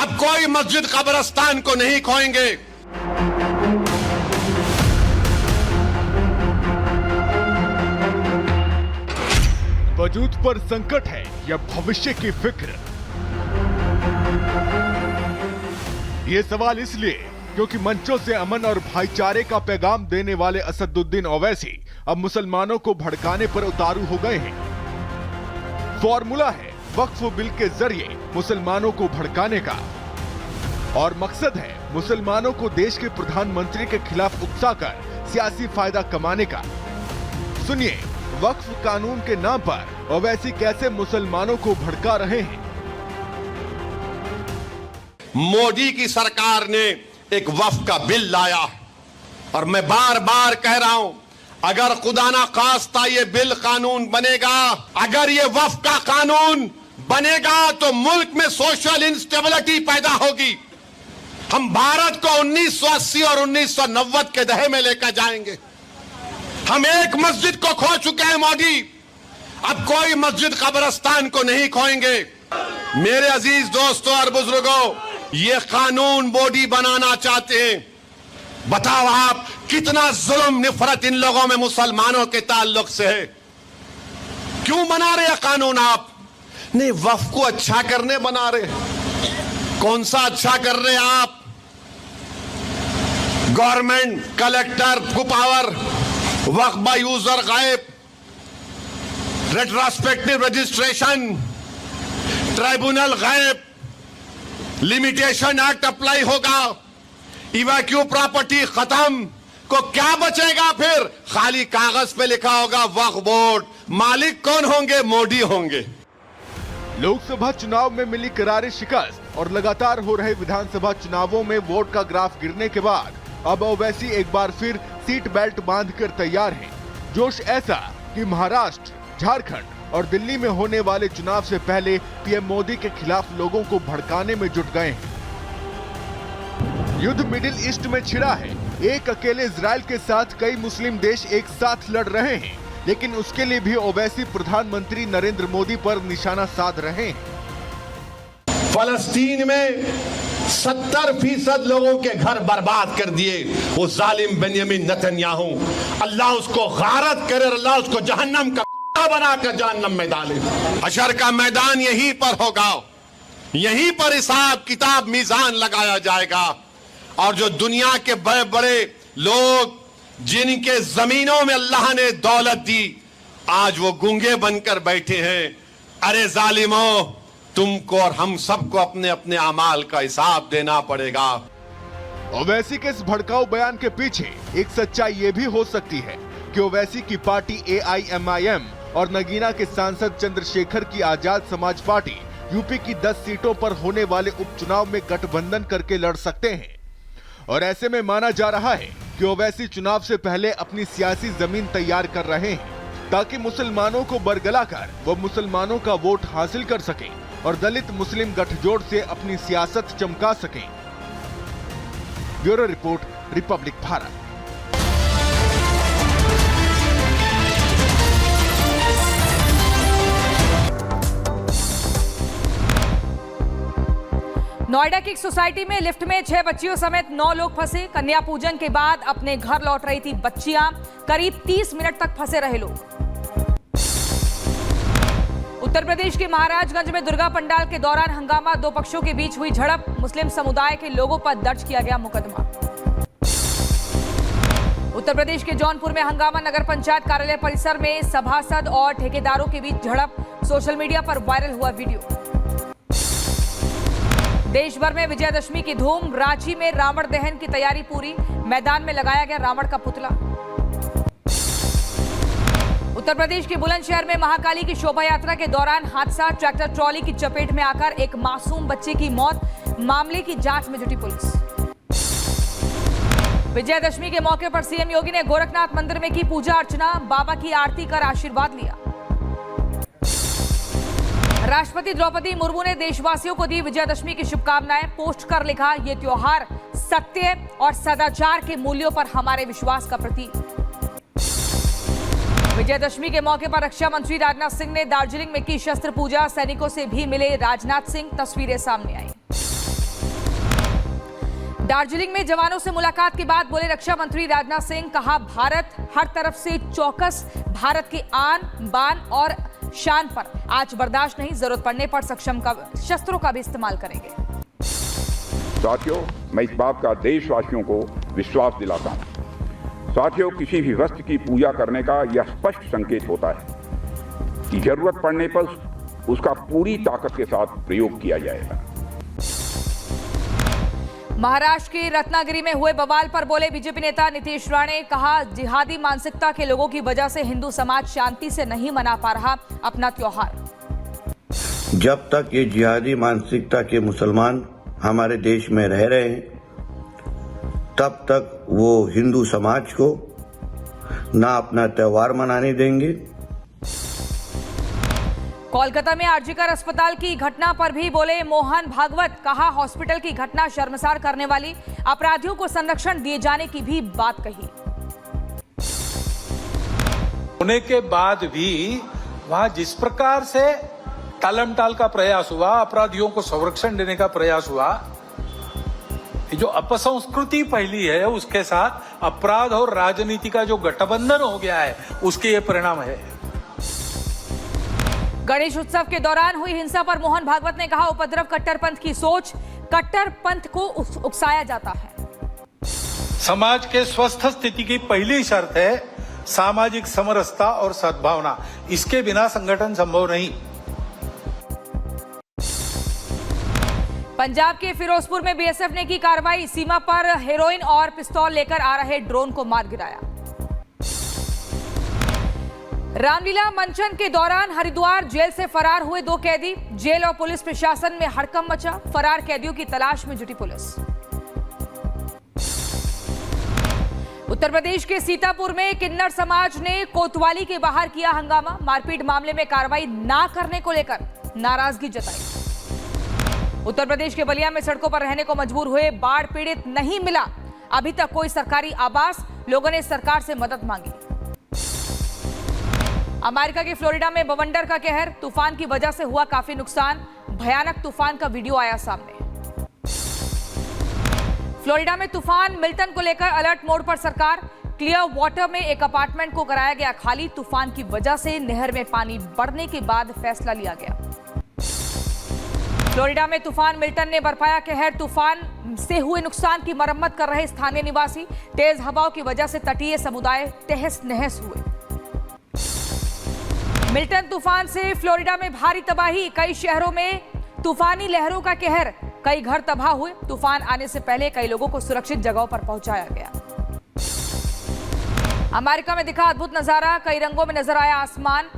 अब कोई मस्जिद कब्रिस्तान को नहीं खोएंगे। वजूद पर संकट है या भविष्य की फिक्र? ये सवाल इसलिए क्योंकि मंचों से अमन और भाईचारे का पैगाम देने वाले असदुद्दीन ओवैसी अब मुसलमानों को भड़काने पर उतारू हो गए हैं। फॉर्मूला है वक्फ बिल के जरिए मुसलमानों को भड़काने का, और मकसद है मुसलमानों को देश के प्रधानमंत्री के खिलाफ उकसाकर सियासी फायदा कमाने का। सुनिए वक्फ कानून के नाम पर ओवैसी कैसे मुसलमानों को भड़का रहे हैं। मोदी की सरकार ने एक वक्फ का बिल लाया और मैं बार बार कह रहा हूं, अगर खुदा ना खास्ता ये बिल कानून बनेगा, अगर ये वक्फ का कानून बनेगा तो मुल्क में सोशल इंस्टेबिलिटी पैदा होगी। हम भारत को 1980 और 1990 के दहे में लेकर जाएंगे। हम एक मस्जिद को खो चुके हैं मोदी, अब कोई मस्जिद कब्रिस्तान को नहीं खोएंगे। मेरे अजीज दोस्तों और बुजुर्गों, ये कानून मोदी बनाना चाहते हैं। बताओ आप कितना जुल्म निफरत इन लोगों में मुसलमानों के ताल्लुक से है। क्यों बना रहे हैं कानून आप? नहीं, वक्फ को अच्छा करने बना रहे। कौन सा अच्छा कर रहे हैं आप? गवर्नमेंट कलेक्टर को पावर, वक्फ बाय यूजर गायब, रेट्रोस्पेक्टिव रजिस्ट्रेशन, ट्राइब्यूनल गायब, लिमिटेशन एक्ट अप्लाई होगा, इवैक्यू प्रॉपर्टी खत्म। को क्या बचेगा फिर? खाली कागज पे लिखा होगा वक्फ बोर्ड। मालिक कौन होंगे? मोदी होंगे। लोकसभा चुनाव में मिली करारी शिकस्त और लगातार हो रहे विधानसभा चुनावों में वोट का ग्राफ गिरने के बाद अब ओवैसी एक बार फिर सीट बेल्ट बांधकर तैयार हैं। जोश ऐसा कि महाराष्ट्र, झारखंड और दिल्ली में होने वाले चुनाव से पहले पीएम मोदी के खिलाफ लोगों को भड़काने में जुट गए हैं। युद्ध मिडिल ईस्ट में छिड़ा है। एक अकेले इजराइल के साथ कई मुस्लिम देश एक साथ लड़ रहे हैं, लेकिन उसके लिए भी ओवैसी प्रधानमंत्री नरेंद्र मोदी पर निशाना साध रहे हैं। फलस्तीन में 70% लोगों के घर बर्बाद कर दिए वो जालिम बेंयामिन नेतन्याहू। अल्लाह उसको गारत करे, अल्लाह उसको जहन्नम का कुत्ता बनाकर जहन्नम में डाले। हशर का मैदान यहीं पर होगा, यहीं पर हिसाब किताब मीजान लगाया जाएगा। और जो दुनिया के बड़े बड़े लोग जिनके जमीनों में अल्लाह ने दौलत दी, आज वो गूंगे बनकर बैठे हैं। अरे जालिमों, तुमको और हम सबको अपने अपने अमाल का हिसाब देना पड़ेगा। ओवैसी के इस भड़काऊ बयान के पीछे एक सच्चाई ये भी हो सकती है कि ओवैसी की पार्टी AIMIM और नगीना के सांसद चंद्रशेखर की आजाद समाज पार्टी यूपी की 10 सीटों पर होने वाले उपचुनाव में गठबंधन करके लड़ सकते हैं। और ऐसे में माना जा रहा है कि ओवैसी चुनाव से पहले अपनी सियासी जमीन तैयार कर रहे हैं ताकि मुसलमानों को बरगलाकर वो मुसलमानों का वोट हासिल कर सकें और दलित मुस्लिम गठजोड़ से अपनी सियासत चमका सकें। Bureau report, Republic Bharat. Noida की एक सोसाइटी में लिफ्ट में 6 बच्चियों समेत 9 लोग फंसे। कन्या पूजन के बाद अपने घर लौट रही थी बच्चियां। करीब 30 मिनट तक फंसे रहे लोग। उत्तर प्रदेश के महाराजगंज में दुर्गा पंडाल के दौरान हंगामा, 2 पक्षों के बीच हुई झड़प। मुस्लिम समुदाय के लोगों पर दर्ज किया गया मुकदमा। उत्तर प्रदेश के जौनपुर में हंगामा, नगर पंचायत कार्यालय परिसर में सभासद और ठेकेदारों के बीच झड़प। सोशल मीडिया पर वायरल हुआ वीडियो। देश भर में विजयदशमी की धूम, रांची में रावण दहन की तैयारी पूरी। मैदान में लगाया गया रावण का पुतला। उत्तर प्रदेश के बुलंदशहर में महाकाली की शोभा यात्रा के दौरान हादसा, ट्रैक्टर ट्रॉली की चपेट में आकर एक मासूम बच्चे की मौत। मामले की जांच में जुटी पुलिस। विजयदशमी के मौके पर सीएम योगी ने गोरखनाथ मंदिर में की पूजा अर्चना, बाबा की आरती कर आशीर्वाद लिया। राष्ट्रपति द्रौपदी मुर्मू ने देशवासियों को दी विजयदशमी की शुभकामनाएं। पोस्ट कर लिखा, ये त्योहार सत्य और सदाचार के मूल्यों पर हमारे विश्वास का प्रतीक। विजयदशमी के मौके पर रक्षा मंत्री राजनाथ सिंह ने दार्जिलिंग में की शस्त्र पूजा। सैनिकों से भी मिले राजनाथ सिंह, तस्वीरें सामने आई। दार्जिलिंग में जवानों से मुलाकात के बाद बोले रक्षा मंत्री राजनाथ सिंह, कहा भारत हर तरफ से चौकस, भारत की आन बान और शान पर आज बर्दाश्त नहीं, जरूरत पड़ने पर सक्षम शस्त्रों का भी इस्तेमाल करेंगे। साथियों, मैं इस बात का देशवासियों को विश्वास दिलाता हूं। साथियों, किसी भी वस्तु की पूजा करने का यह स्पष्ट संकेत होता है कि जरूरत पड़ने पर उसका पूरी ताकत के साथ प्रयोग किया जाएगा। महाराष्ट्र के रत्नागिरी में हुए बवाल पर बोले बीजेपी नेता नीतीश राणे, कहा जिहादी मानसिकता के लोगों की वजह से हिंदू समाज शांति से नहीं मना पा रहा अपना त्योहार। जब तक ये जिहादी मानसिकता के मुसलमान हमारे देश में रह रहे हैं, तब तक वो हिंदू समाज को ना अपना त्योहार मनाने देंगे। कोलकाता में आरजीकर अस्पताल की घटना पर भी बोले मोहन भागवत, कहा हॉस्पिटल की घटना शर्मसार करने वाली, अपराधियों को संरक्षण दिए जाने की भी बात कही। होने के बाद भी वहां जिस प्रकार से टालमटाल का प्रयास हुआ, अपराधियों को संरक्षण देने का प्रयास हुआ, जो अपसंस्कृति फैली है उसके साथ अपराध और राजनीति का जो गठबंधन हो गया है, उसके ये परिणाम है। गणेश उत्सव के दौरान हुई हिंसा पर मोहन भागवत ने कहा उपद्रव कट्टरपंथ की सोच, कट्टरपंथ को उकसाया जाता है। समाज के स्वस्थ स्थिति की पहली शर्त है सामाजिक समरसता और सद्भावना, इसके बिना संगठन संभव नहीं। पंजाब के फिरोजपुर में बीएसएफ ने की कार्रवाई, सीमा पर हेरोइन और पिस्तौल लेकर आ रहे ड्रोन को मार गिराया। रामलीला मंचन के दौरान हरिद्वार जेल से फरार हुए 2 कैदी, जेल और पुलिस प्रशासन में हड़कंप मचा, फरार कैदियों की तलाश में जुटी पुलिस। उत्तर प्रदेश के सीतापुर में किन्नर समाज ने कोतवाली के बाहर किया हंगामा, मारपीट मामले में कार्रवाई ना करने को लेकर नाराजगी जताई। उत्तर प्रदेश के बलिया में सड़कों पर रहने को मजबूर हुए बाढ़ पीड़ित, नहीं मिला अभी तक कोई सरकारी आवास, लोगों ने सरकार से मदद मांगी। अमेरिका के फ्लोरिडा में बवंडर का कहर, तूफान की वजह से हुआ काफी नुकसान, भयानक तूफान का वीडियो आया सामने। फ्लोरिडा में तूफान मिल्टन को लेकर अलर्ट मोड पर सरकार, क्लियर वाटर में एक अपार्टमेंट को कराया गया खाली, तूफान की वजह से नहर में पानी बढ़ने के बाद फैसला लिया गया। फ्लोरिडा में तूफान मिल्टन ने बरपाया कहर, तूफान से हुए नुकसान की मरम्मत कर रहे स्थानीय निवासी, तेज हवाओं की वजह से तटीय समुदाय तहस नहस हुए। मिल्टन तूफान से फ्लोरिडा में भारी तबाही, कई शहरों में तूफानी लहरों का कहर, कई घर तबाह हुए। तूफान आने से पहले कई लोगों को सुरक्षित जगहों पर पहुंचाया गया। अमेरिका में दिखा अद्भुत नजारा, कई रंगों में नजर आया आसमान।